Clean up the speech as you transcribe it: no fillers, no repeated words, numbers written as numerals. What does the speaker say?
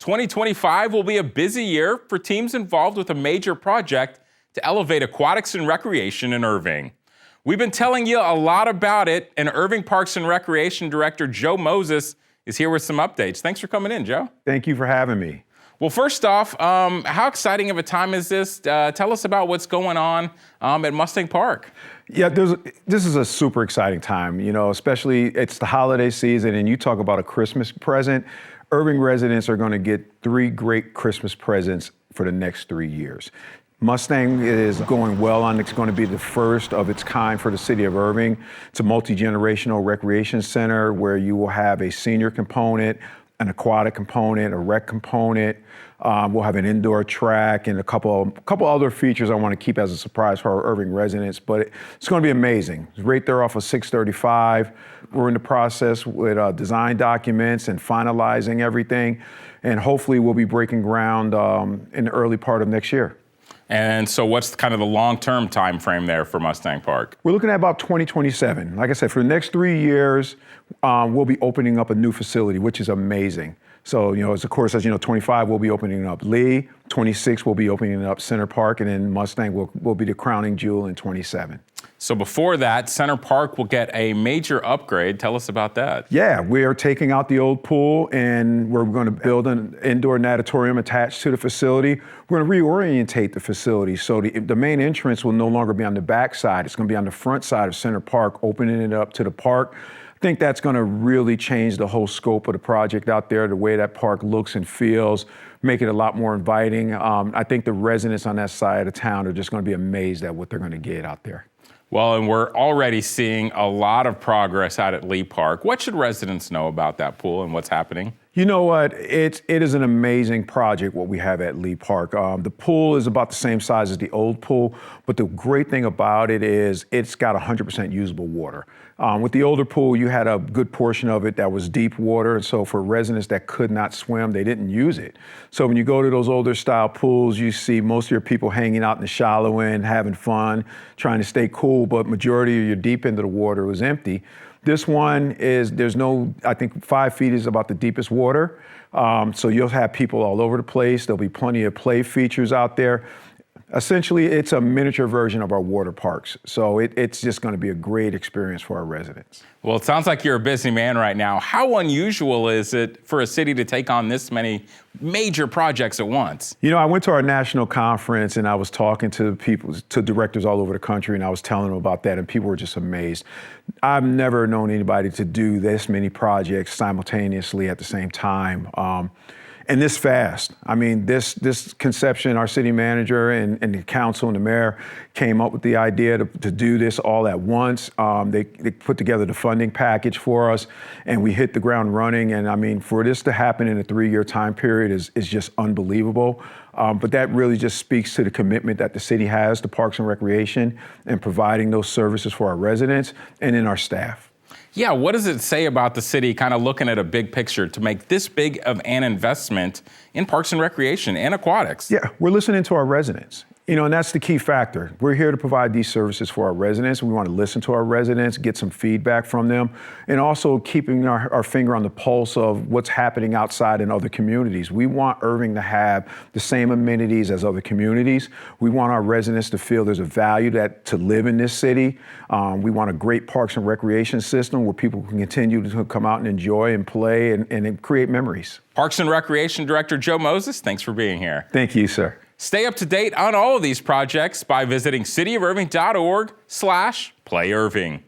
2025 will be a busy year for teams involved with a major project to elevate aquatics and recreation in Irving. We've been telling you a lot about it, and Irving Parks and Recreation Director Joe Moses is here with some updates. Thanks for coming in, Joe. Thank you for having me. Well, first off, how exciting of a time is this? Tell us about what's going on at Mustang Park. Yeah, this is a super exciting time, especially it's the holiday season, and you talk about a Christmas present. Irving residents are going to get 3 great Christmas presents for the next 3 years. Mustang is going well on. It's going to be the first of its kind for the city of Irving. It's a multi-generational recreation center where you will have a senior component, an aquatic component, a rec component. We'll have an indoor track and a couple other features I want to keep as a surprise for our Irving residents, but it's going to be amazing. It's right there off of 635. We're in the process with design documents and finalizing everything, and hopefully we'll be breaking ground in the early part of next year. And so what's kind of the long-term time frame there for Mustang Park? We're looking at about 2027. Like I said, for the next 3 years, we'll be opening up a new facility, which is amazing. So, as 25, we'll be opening up Lee, 26, we'll be opening up Center Park, and then Mustang will be the crowning jewel in 27. So before that, Center Park will get a major upgrade. Tell us about that. Yeah, we are taking out the old pool, and we're going to build an indoor natatorium attached to the facility. We're going to reorientate the facility, so the main entrance will no longer be on the back side. It's going to be on the front side of Center Park, opening it up to the park. I think that's going to really change the whole scope of the project out there, the way that park looks and feels, make it a lot more inviting. I think the residents on that side of town are just going to be amazed at what they're going to get out there. Well, and we're already seeing a lot of progress out at Lee Park. What should residents know about that pool and what's happening? You know what? It is an amazing project, what we have at Lee Park. The pool is about the same size as the old pool, but the great thing about it is it's got 100% usable water. With the older pool, you had a good portion of it that was deep water, and so for residents that could not swim, they didn't use it. So when you go to those older style pools, you see most of your people hanging out in the shallow end, having fun, trying to stay cool, but majority of your deep end of the water was empty. This one I think 5 feet is about the deepest water. So you'll have people all over the place. There'll be plenty of play features out there. Essentially, it's a miniature version of our water parks. So it's just going to be a great experience for our residents. Well, it sounds like you're a busy man right now. How unusual is it for a city to take on this many major projects at once? I went to our national conference and I was talking to directors all over the country, and I was telling them about that, and people were just amazed. I've never known anybody to do this many projects simultaneously at the same time. And this fast. I mean, this conception, our city manager and the council and the mayor came up with the idea to do this all at once. They put together the funding package for us, and we hit the ground running. And I mean, for this to happen in a 3-year time period is just unbelievable. But that really just speaks to the commitment that the city has to Parks and Recreation and providing those services for our residents and in our staff. Yeah, what does it say about the city kind of looking at a big picture to make this big of an investment in Parks and Recreation and aquatics? Yeah, we're listening to our residents. And that's the key factor. We're here to provide these services for our residents. We want to listen to our residents, get some feedback from them, and also keeping our finger on the pulse of what's happening outside in other communities. We want Irving to have the same amenities as other communities. We want our residents to feel there's a value to live in this city. We want a great parks and recreation system where people can continue to come out and enjoy and play and create memories. Parks and Recreation Director Joe Moses, thanks for being here. Thank you, sir. Stay up to date on all of these projects by visiting cityofirving.org/playirving.